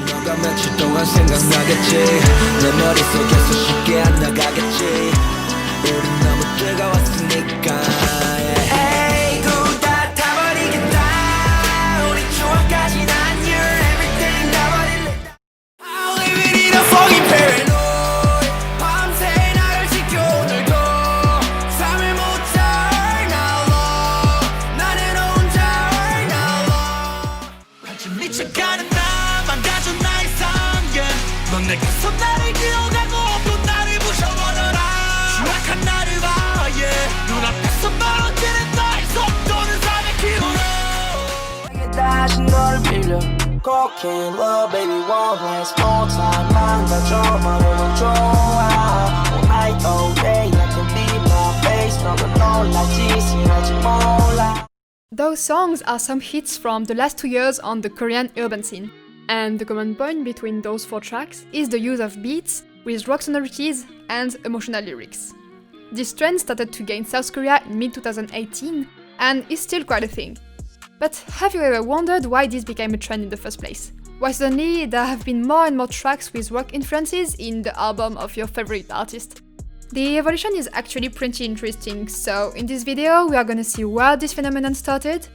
너가 며칠 동안 생각나겠지 내 머릿속에서 쉽게 안 나가겠지 우린 너무 뜨거웠으니까 Hey 굿 다 타버리겠다 우리 추억까지 난 you're everything 다 버릴래 I'll leave it in a foggy paranoid 밤새 나를 지켜 오늘도 잠을 못 자 right now love 나는 혼자 right now love 한참 미쳐가는 나 망가져 나의 상계 넌 내 가서 나를 기억하고 또 나를 부셔버려라 추악한 나를 봐 yeah 눈앞에서 멀어지는 나의 속도는 400km 다시 너를 빌려 Cocaine love baby won't last more time 망가져 말해도 좋아 All night all day I can be my face 너가 놀랄지 싫어할지 몰라. Those songs are some hits from the last 2 years on the Korean urban scene. And the common point between those 4 tracks is the use of beats with rock sonorities and emotional lyrics. This trend started to gain South Korea in mid-2018 and is still quite a thing. But have you ever wondered why this became a trend in the first place? Why suddenly there have been more and more tracks with rock influences in the album of your favorite artist? The evolution is actually pretty interesting, so in this video we are gonna see where this phenomenon started,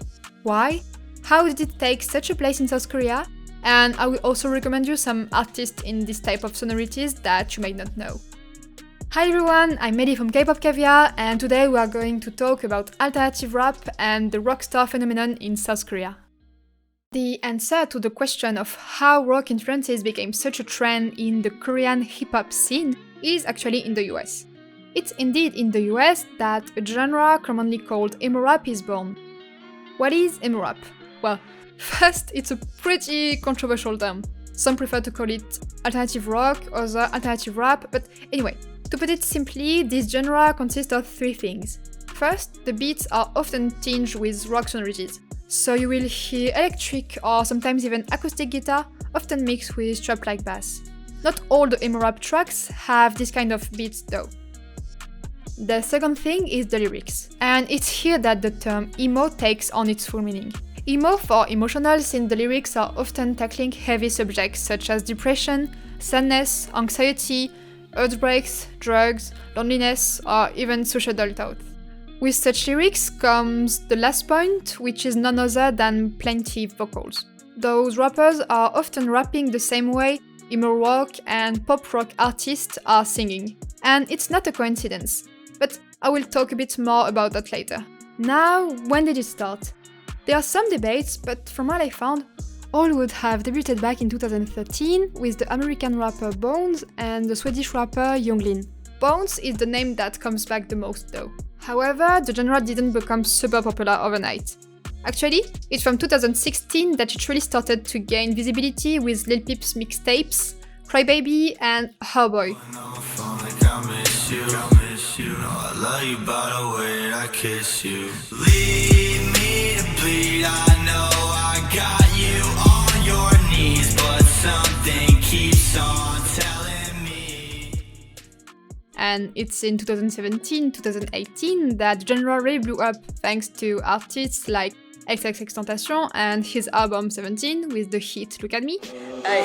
why, how did it take such a place in South Korea, and I will also recommend you some artists in this type of sonorities that you may not know. Hi everyone, I'm Mehdi from K.viar, and today we are going to talk about alternative rap and the Rockstar phenomenon in South Korea. The answer to the question of how rock influences became such a trend in the Korean hip-hop scene is actually in the US. It's indeed in the US that a genre commonly called EMO RAP is born. What is EMO RAP? Well, first, it's a pretty controversial term. Some prefer to call it alternative rock, others alternative rap, but anyway, to put it simply, this genre consists of 3 things. First, the beats are often tinged with rock sonorities, so you will hear electric or sometimes even acoustic guitar, often mixed with trap-like bass. Not all the emo rap tracks have this kind of beats though. The second thing is the lyrics, and it's here that the term emo takes on its full meaning. Emo for emotional, since the lyrics are often tackling heavy subjects such as depression, sadness, anxiety, heartbreaks, drugs, loneliness, or even suicidal thoughts. With such lyrics comes the last point, which is none other than plaintive vocals. Those rappers are often rapping the same way emo rock and pop rock artists are singing. And it's not a coincidence, but I will talk a bit more about that later. Now, when did it start? There are some debates, but from what I found, all would have debuted back in 2013 with the American rapper Bones and the Swedish rapper Younglin. Bones is the name that comes back the most though. However, the genre didn't become super popular overnight. Actually, it's from 2016 that it really started to gain visibility with Lil Peep's mixtapes, Crybaby and Her Boy. And it's in 2017-2018 that the genre really blew up thanks to artists like XXXTentacion and his album 17 with the hit Look at Me. Ay,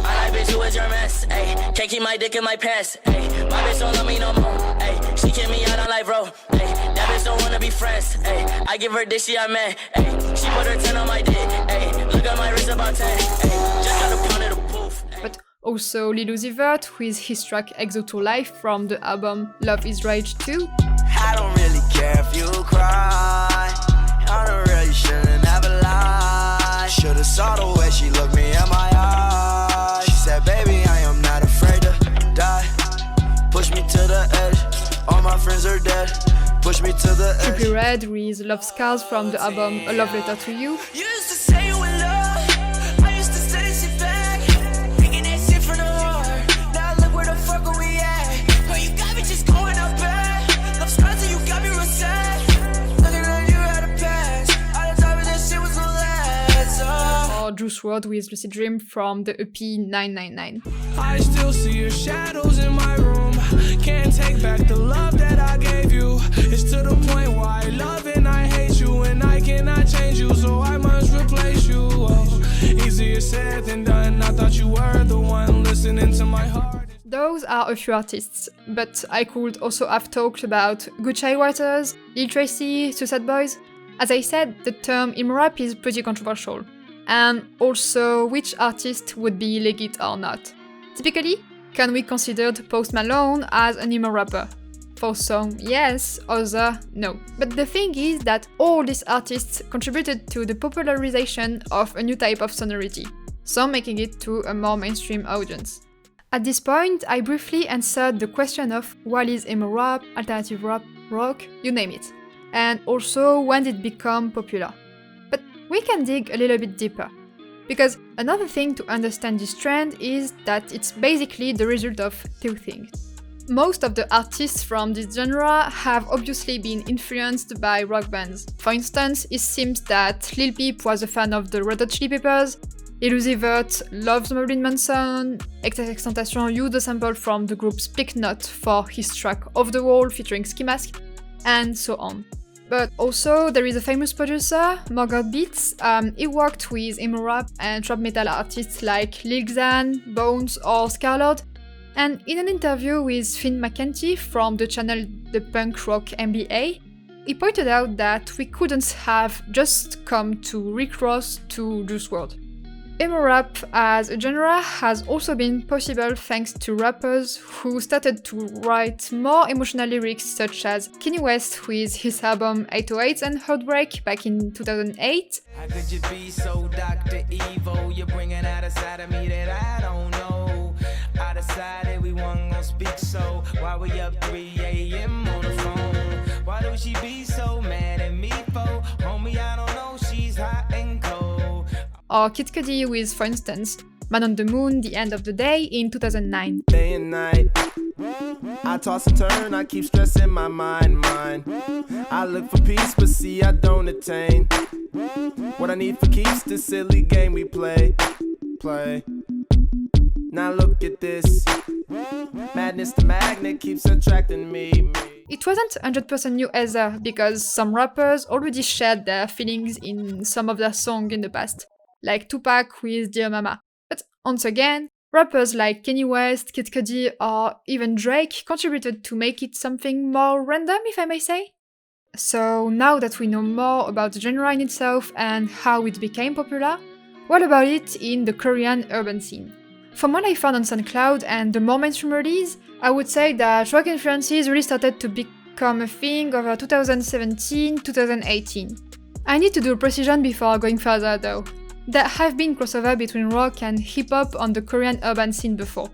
I like bitch who is your mess. Ay, can't keep my dick in my pants. Ay, my bitch don't love me no more. Ay, she kick me out on life, bro. Ay, that bitch don't wanna be friends. Ay, I give her dick, she I met. Ay, she put her 10 on my dick. Ay, look at my wrist about 10. Ay, just got a pound of the poof. But also Lil Vert with his track Exo to Life from the album Love is Rage 2. I don't really care if you cry. I don't really shouldn't have a lie. Should've saw the way she looked me in my eyes. She said, baby, I am not afraid to die. Push me to the edge. All my friends are dead. Push me to the edge. Trippy Red with Love Scars from the album A Love Letter to You. You used to say you in love. I used to say this shit back. Thinking that shit from the heart. Now look where the fuck are we at. Girl, you got me just going up bad. Love scars and you got me real sad. Looking at you at a pass. All the time that shit was the last. Or Juice WRLD with Lucid Dream from the EP 999. I still see your shadows in my room. Can't take back the love that I gave you. It's to the point where I love and I hate you, and I cannot change you, so I must replace you. Oh, easier said than done. I thought you Those are a few artists, but I could also have talked about Gucci writers, Lil Tracy, Suicide Boys. As I said, the term emo rap is pretty controversial, and also which artist would be legit or not. Typically, can we consider Post Malone as an emo rapper? For some, yes, other, no. But the thing is that all these artists contributed to the popularization of a new type of sonority, some making it to a more mainstream audience. At this point, I briefly answered the question of what is emo rap, alternative rap, rock, you name it, and also when did it become popular. But we can dig a little bit deeper, because another thing to understand this trend is that it's basically the result of two things. Most of the artists from this genre have obviously been influenced by rock bands. For instance, it seems that Lil Peep was a fan of the Red Hot Chili Peppers, Lil Vert loves Marilyn Manson, XXXTentacion used a sample from the group Slipknot for his track Off the Wall featuring Ski Mask, and so on. But also, there is a famous producer, Morgoth Beatz. He worked with emo rap and trap metal artists like Lil Xan, Bones or SQUREL. And in an interview with Finn McKenty from the channel The Punk Rock MBA, he pointed out that we couldn't have just come to Rick Ross to Juice WRLD. Emo rap as a genre has also been possible thanks to rappers who started to write more emotional lyrics, such as Kanye West with his album 808 and Heartbreak back in 2008. How could you be so Dr. Evil? You're bringing out a side of me that I don't know. I decided we weren't gonna speak, so why we up 3 a.m. on the phone? Why do she be so mad at me for? Homie, I don't know, she's hot and cold. Or Kid Cudi with, for instance, Man on the Moon, The End of the Day in 2009. Day and night, I toss and turn, I keep stressing my mind. I look for peace, but see I don't attain. What I need for keeps this silly game we play. Now look at this, madness the magnet keeps attracting me. It wasn't 100% new either, because some rappers already shared their feelings in some of their songs in the past, like Tupac with Dear Mama. But once again, rappers like Kanye West, Kid Cudi, or even Drake contributed to make it something more random, if I may say. So now that we know more about the genre in itself and how it became popular, what about it in the Korean urban scene? From what I found on SoundCloud and the more mainstream release, I would say that rock influences really started to become a thing over 2017-2018. I need to do a precision before going further though. There have been crossover between rock and hip-hop on the Korean urban scene before.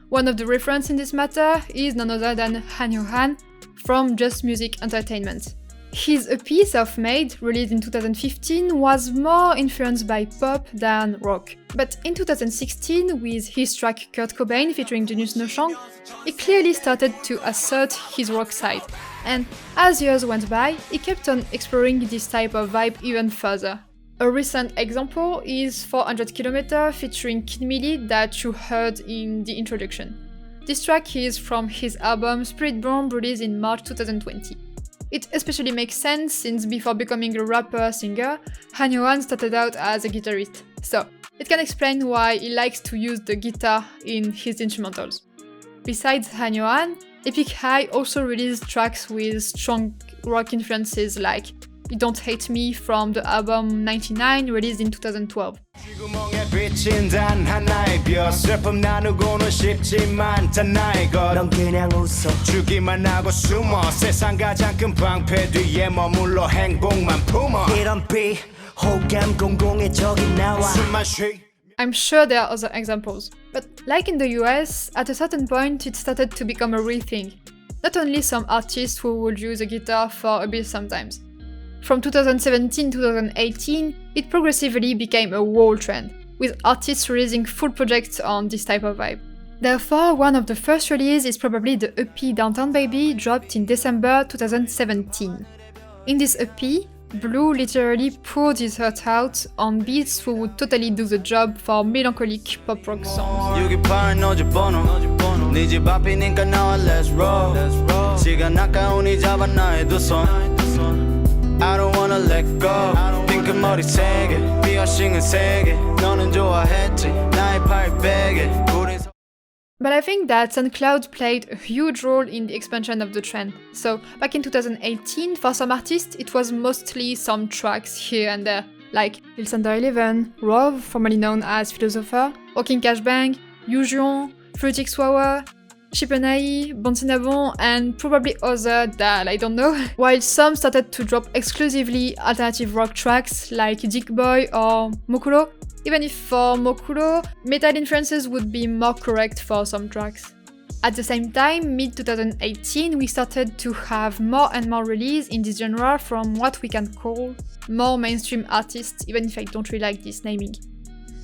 One of the references in this matter is none other than niahn from Just Music Entertainment. His EP Self-Made, released in 2015, was more influenced by pop than rock. But in 2016, with his track Kurt Cobain featuring Genius No Chang, he clearly started to assert his rock side. And as years went by, he kept on exploring this type of vibe even further. A recent example is 400 km featuring Kid Millie that you heard in the introduction. This track is from his album Spirit Bomb, released in March 2020. It especially makes sense since before becoming a rapper-singer, niahn started out as a guitarist, so it can explain why he likes to use the guitar in his instrumentals. Besides niahn, Epic High also released tracks with strong rock influences like You Don't Hate Me from the album 99, released in 2012. 넌 그냥 웃어 주기만 하고 숨어 세상 가장 큰 방패 뒤에 머물러 행복만 품어 이런 비호감 공공의 적이 나와 숨만 쉬 I'm sure there are other examples, but like in the US, at a certain point it started to become a real thing. Not only some artists who would use a guitar for a bit sometimes. From 2017-2018, it progressively became a whole trend, with artists releasing full projects on this type of vibe. Therefore, one of the first releases is probably the EP Downtown Baby, dropped in December 2017. In this EP, Blue literally poured his heart out on beats who would totally do the job for melancholic pop rock songs. I don't wanna let go 띵끝머리 3개 피어싱은 3개 너는 좋아했지 나의 팔 베개 But I think that SOUNDCLOUD played a huge role in the expansion of the trend. So back in 2018, for some artists, it was mostly some tracks here and there, like Lil Sunder11, Rovv, formerly known as Philosopher, Rocking Cash Bang, Yujion, Fruity Xwawa, Chipenai, Bonsinabon, and probably other that I don't know, while some started to drop exclusively alternative rock tracks like DikkBoy or Mokuro, even if for Mokuro, metal influences would be more correct for some tracks. At the same time, mid-2018, we started to have more and more release in this genre from what we can call more mainstream artists, even if I don't really like this naming.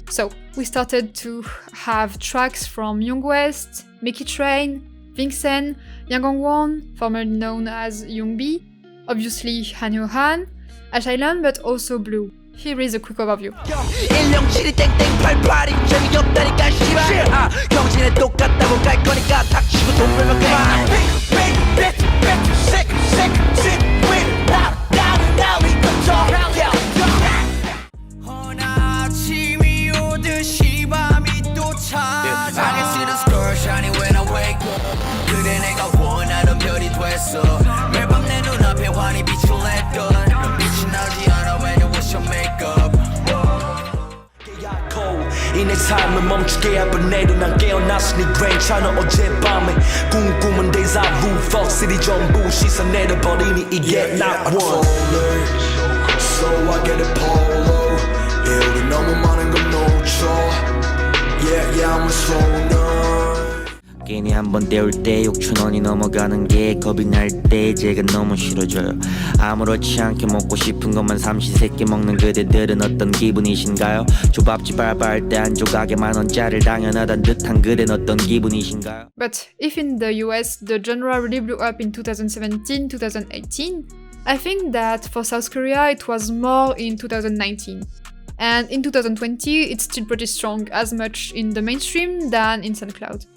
So, we started to have tracks from Young West, Mickey Train, Vingsen, Yang Gongwon, formerly known as Young B, obviously niahn, Ash Island, but also Blue. Here is a quick overview. I can see the score shining when I wake up. 그대 내가 원하던 별이 됐어. 매밤 내 눈앞에 환히 빛을 냈던 넌 빛이 나지 않아 when you wash your makeup. 이내 삶을 멈추게 해본 내일은 난 깨어났으니 괜찮아 어젯밤에 꿈꾸면 데자 vu fuck city 전부 씻어 내려버리니 이게 not one. So I get it polo. 일이 너무 많은 건 놓쳐. Yeah, I'm a soul. 괜히 한번 때울 때 6,000원이 넘어가는 게 겁이 날 때 제가 너무 싫어져요. 아무렇지 않게 먹고 싶은 것만 삼시세끼 먹는 그대들은 어떤 기분이신가요? 조밥집 알바할 때 한 조각에 10,000원짜리를 당연하단 듯한 그댄 어떤 기분이신가요? But if in the US the genre really blew up in 2017, 2018, I think that for South Korea it was more in 2019. And in 2020 it's still pretty strong, as much in the mainstream than in SOUNDCLOUD.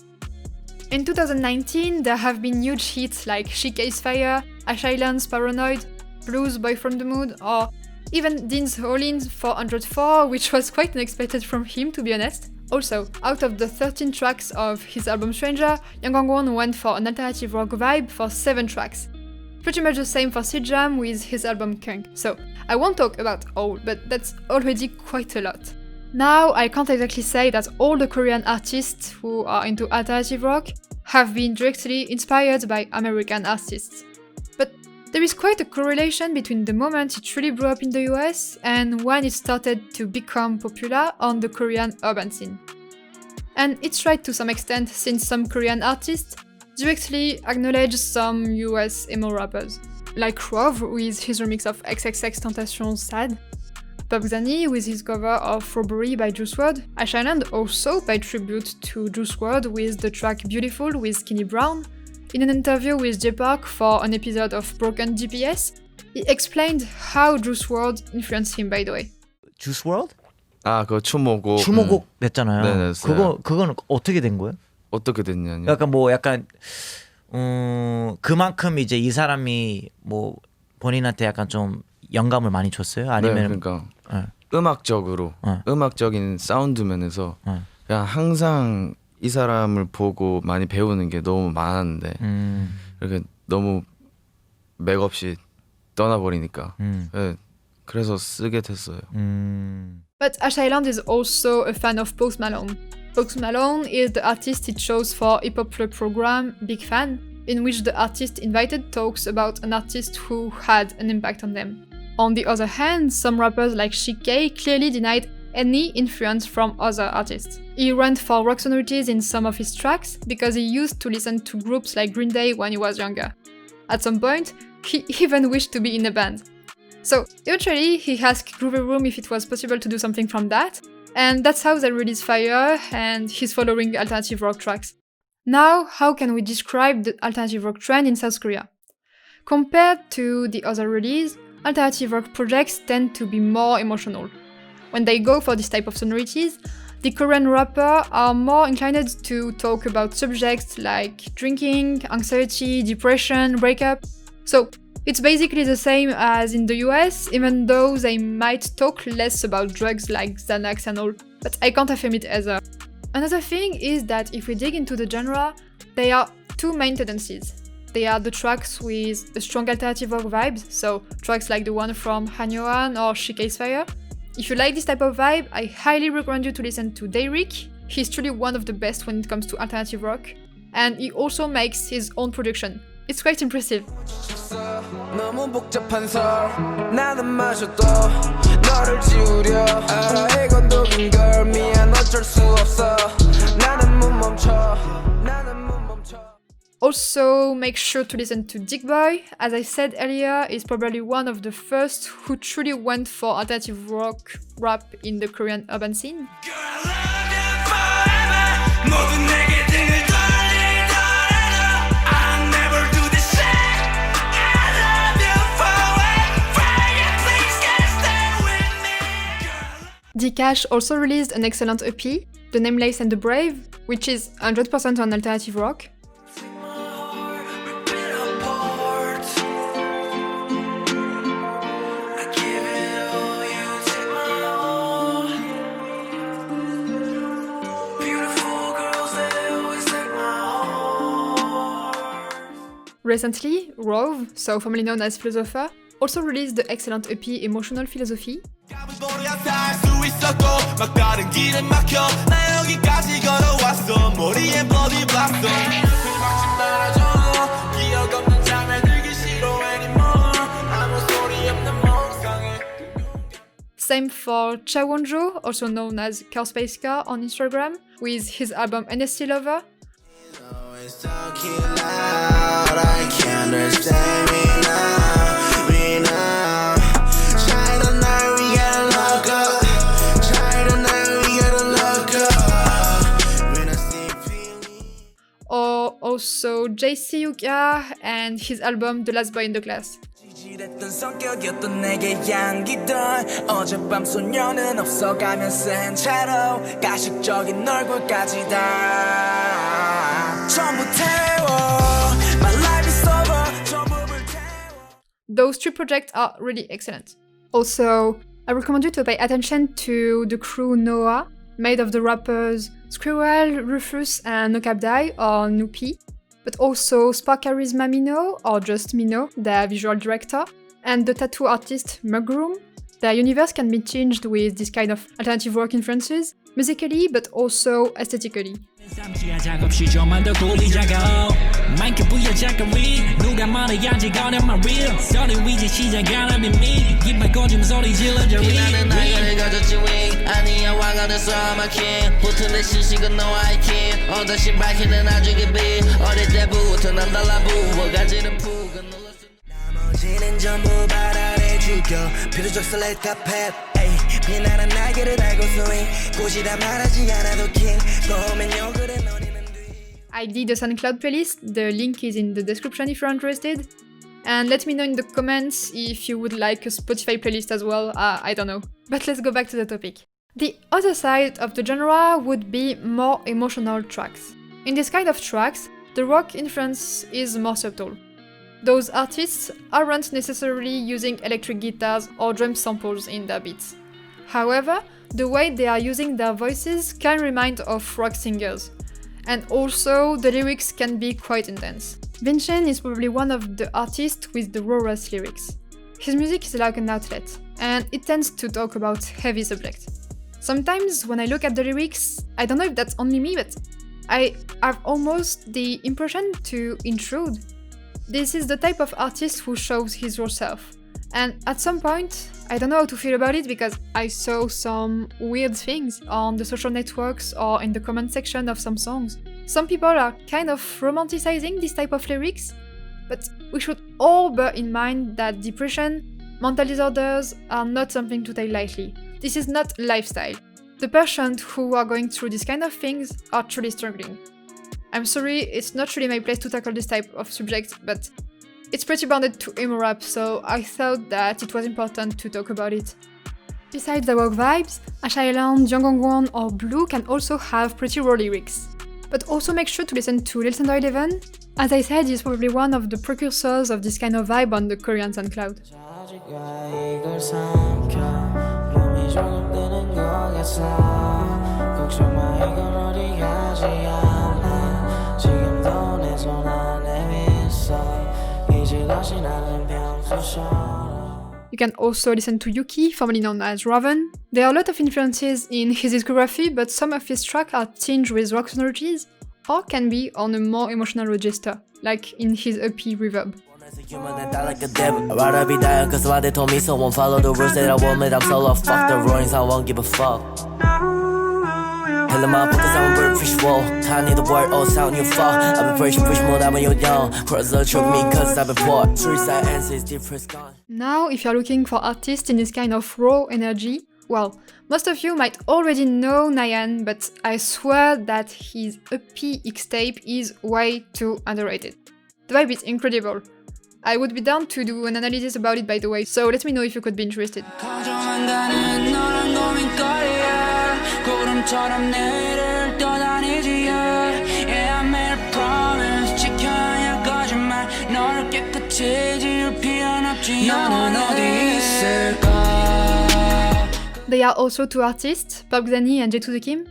In 2019 there have been huge hits like K.viar, Ash Island's Paranoid, Blue's Boy from the Mood, or even Dean's All-In's 404, which was quite unexpected from him, to be honest. Also, out of the 13 tracks of his album Stranger, Yang Gongwon went for an alternative rock vibe for 7 tracks. Pretty much the same for Sijam with his album Kunk. So, I won't talk about all, but that's already quite a lot. Now, I can't exactly say that all the Korean artists who are into alternative rock have been directly inspired by American artists. But there is quite a correlation between the moment it really blew up in the US and when it started to become popular on the Korean urban scene. And it's right to some extent, since some Korean artists directly acknowledge some US emo rappers, like Rovv with his remix of XXXTentacion's Sad, Purp Xanny with his cover of Robbery by Juice WRLD, Ash Island also paid tribute to Juice WRLD with the track Beautiful with Skinny Brown. In an interview with J-Park for an episode of Broken GPS, he explained how Juice WRLD influenced him, by the way. Juice WRLD? 아, 그 추모곡. 추모곡 냈잖아요. 네, 냈어요. 그거는 어떻게 된 거예요? 어떻게 됐냐뇨? 약간 그만큼 이제 이 사람이 뭐 본인한테 약간 좀 영감을 많이 줬어요? 아니면 네, 그러니까 음악적으로 음악적인 사운드 면에서 그냥 항상 이 사람을 보고 많이 배우는 게 너무 많았는데 이렇게 너무 맥없이 떠나버리니까 네, 그래서 쓰게 됐어요. But Ash Island is also a fan of Post Malone. Post Malone is the artist he chose for Hip Hop Club program Big Fan, in which the artist invited talks about an artist who had an impact on them. On the other hand, some rappers like K clearly denied any influence from other artists. He went for rock sonorities in some of his tracks because he used to listen to groups like Green Day when he was younger. At some point, he even wished to be in a band. So eventually, he asked Groovy Room if it was possible to do something from that, and that's how they released Fire and his following alternative rock tracks. Now, how can we describe the alternative rock trend in South Korea? Compared to the other release, alternative rock projects tend to be more emotional. When they go for this type of sonorities, the Korean rappers are more inclined to talk about subjects like drinking, anxiety, depression, breakup. So it's basically the same as in the US, even though they might talk less about drugs like Xanax and all, but I can't affirm it either. Another thing is that if we dig into the genre, there are two main tendencies. They are the tracks with a strong alternative rock vibes, so tracks like the one from niahn or K.viar. If you like this type of vibe, I highly recommend you to listen to Dayrick. He's truly one of the best when it comes to alternative rock, and he also makes his own production. It's quite impressive. 너무 복잡한 설 나는 마셔도 너를 지우려 알아 이건 독인 걸 미안 어쩔 수 없어 나는 못 멈춰 나는 못 멈춰. Also, make sure to listen to DikkBoy. As I said earlier, he's probably one of the first who truly went for alternative rock rap in the Korean urban scene. Dkash also released an excellent EP, The Nameless and the Brave, which is 100% on alternative rock. Recently, Rovv, so formerly known as Philosopher, also released the excellent EP Emotional Philosophy. Same for Chawonjo, also known as Space Car on Instagram, with his album NSC Lover. Or also Jayci Yucca and his album The Last Boy in the Class. Those three projects are really excellent. Also, I recommend you to pay attention to the crew NOAA, made of the rappers SQUREL, RUFUS and Nocapdie or NoUA, but also Spark Charisma MINHO or just MINHO, their visual director, and the tattoo artist muggroom. Their universe can be changed with this kind of alternative rock influences, musically but also aesthetically. I did a SoundCloud playlist, the link is in the description if you're interested. And let me know in the comments if you would like a Spotify playlist as well, I don't know. But let's go back to the topic. The other side of the genre would be more emotional tracks. In this kind of tracks, the rock influence is more subtle. Those artists aren't necessarily using electric guitars or drum samples in their beats. However, the way they are using their voices can remind of rock singers. And also, the lyrics can be quite intense. Vincent is probably one of the artists with the rawest lyrics. His music is like an outlet, and it tends to talk about heavy subjects. Sometimes when I look at the lyrics, I don't know if that's only me, but I have almost the impression to intrude. This is the type of artist who shows his raw self. And at some point, I don't know how to feel about it because I saw some weird things on the social networks or in the comment section of some songs. Some people are kind of romanticizing this type of lyrics, but we should all bear in mind that depression, mental disorders are not something to take lightly. This is not lifestyle. The persons who are going through these kind of things are truly struggling. I'm sorry, it's not really my place to tackle this type of subject, but it's pretty bounded to emo rap, so I thought that it was important to talk about it. Besides the rock vibes, Ash Island, Jungwon or Blue can also have pretty raw lyrics. But also make sure to listen to Lil Sunder11. As I said, he's probably one of the precursors of this kind of vibe on the Korean SoundCloud. 않아 지금도 내 손 안에 있어 이제 다시 나는 평소처럼. You can also listen to Yuki, formerly known as Rovv. There are a lot of influences in his discography, but some of his tracks are tinged with rock sonorities, or can be on a more emotional register, like in his EP Reverb. I'd rather be dying cause why they told me so. Won't follow the rules that I won't let them solo. Fuck the roarings, I won't give a fuck. Hell my because I'm a birdfish wall. Tiny the word, oh sound you fall. I've been pushing push more than when you're young. Cross the choke me cause I've been poor. Suicide answers different gone. Now, if you're looking for artists in this kind of raw energy, well, most of you might already know niahn, but I swear that his EP X-Tape is way too underrated. The vibe is incredible. I would be down to do an analysis about it, by the way, so let me know if you could be interested. They are also two artists, Purp Xanny and Jayci Yucca.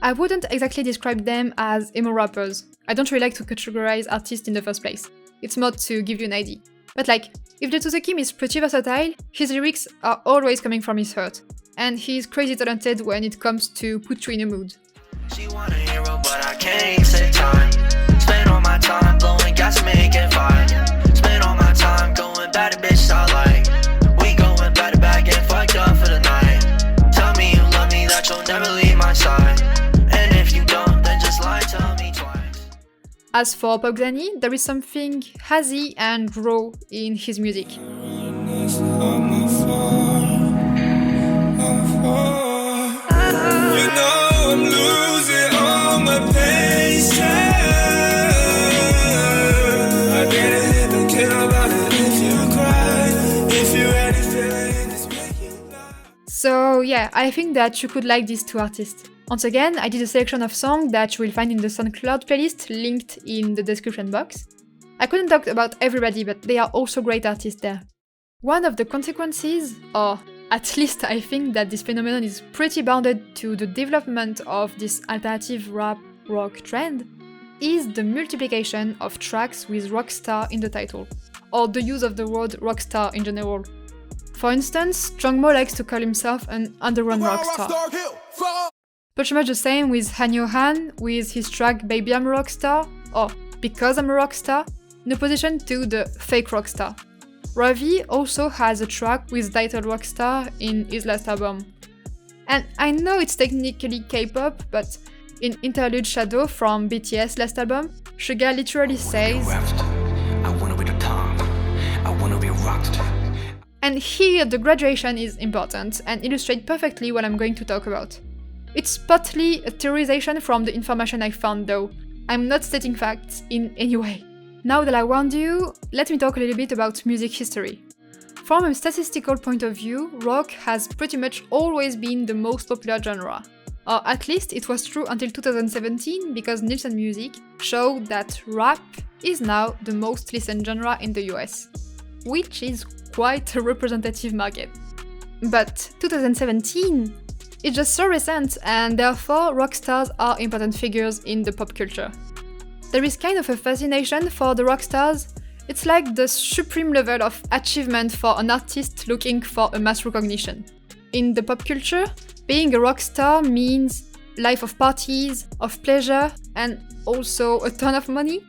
I wouldn't exactly describe them as emo rappers. I don't really like to categorize artists in the first place. It's more to give you an idea. But like, if Jayci Yucca is pretty versatile, his lyrics are always coming from his heart. And he's crazy talented when it comes to put you in a mood. She want a hero, but I can't save time. Spend all my time blowing gas, making fire. Spend all my time going bad at bitch I like. We going back to back, get fucked up for the night. Tell me you love me, that you'll never leave my side. And if you don't, then just lie, tell me twice. As for Purp Xanny, there is something hazy and raw in his music. You know I'm losing all my patience. I didn't even care about it if you cry. If you had a feeling, it's making back. So yeah, I think that you could like these two artists. Once again, I did a selection of songs that you will find in the SoundCloud playlist linked in the description box. I couldn't talk about everybody, but they are also great artists there. One of the consequences, or at least I think that this phenomenon is pretty bounded to the development of this alternative rap rock trend, is the multiplication of tracks with Rockstar in the title, or the use of the word rockstar in general. For instance, Jungmo likes to call himself an underground rockstar. Pretty much the same with niahn with his track Baby I'm a Rockstar, or Because I'm a Rockstar, in opposition to the fake rockstar. Rovv also has a track with titled Rockstar in his last album. And I know it's technically K-pop, but in Interlude Shadow from BTS' last album, Suga literally says, I wanna be the Tom, I wanna be a rockstar. And here the graduation is important and illustrates perfectly what I'm going to talk about. It's partly a theorization from the information I found though. I'm not stating facts in any way. Now that I warned you, let me talk a little bit about music history. From a statistical point of view, rock has pretty much always been the most popular genre. Or at least it was true until 2017 because Nielsen Music showed that rap is now the most listened genre in the US, which is quite a representative market. But 2017 is just so recent and therefore rock stars are important figures in the pop culture. There is kind of a fascination for the rock stars. It's like the supreme level of achievement for an artist looking for a mass recognition. In the pop culture, being a rock star means life of parties, of pleasure, and also a ton of money.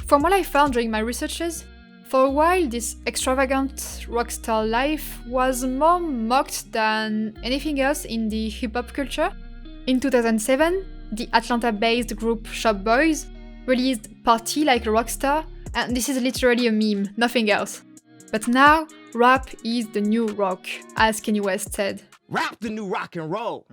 From what I found during my researches, for a while this extravagant rock star life was more mocked than anything else in the hip-hop culture. In 2007, the Atlanta-based group Shop Boys released Party Like a Rockstar, and this is literally a meme, nothing else. But now, rap is the new rock, as Kanye West said. Rap the new rock and roll.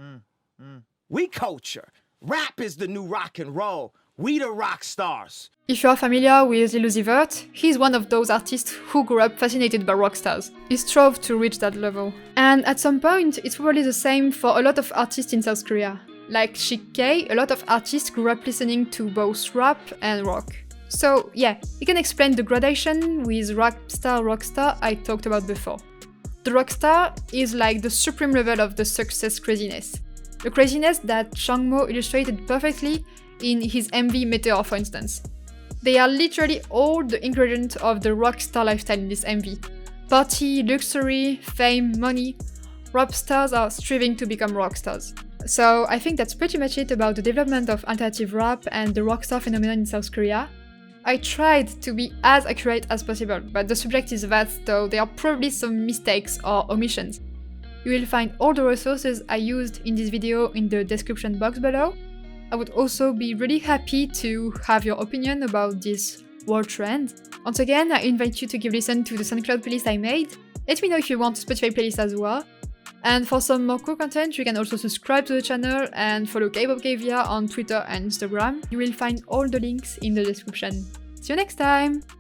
We culture. Rap is the new rock and roll. We the rock stars. If you are familiar with Lil Vert, he's one of those artists who grew up fascinated by rock stars. He strove to reach that level. And at some point, it's probably the same for a lot of artists in South Korea. Like K.viar, a lot of artists grew up listening to both rap and rock. So yeah, you can explain the gradation with rockstar I talked about before. The rockstar is like the supreme level of the success craziness. The craziness that Jungmo illustrated perfectly in his MV Meteor, for instance. They are literally all the ingredients of the rockstar lifestyle in this MV. Party, luxury, fame, money. Rap stars are striving to become rock stars. So I think that's pretty much it about the development of alternative rap and the rockstar phenomenon in South Korea. I tried to be as accurate as possible, but the subject is vast, so there are probably some mistakes or omissions. You will find all the resources I used in this video in the description box below. I would also be really happy to have your opinion about this world trend. Once again, I invite you to give a listen to the SoundCloud playlist I made. Let me know if you want a Spotify playlist as well. And for some more cool content, you can also subscribe to the channel and follow K.viar on Twitter and Instagram. You will find all the links in the description. See you next time!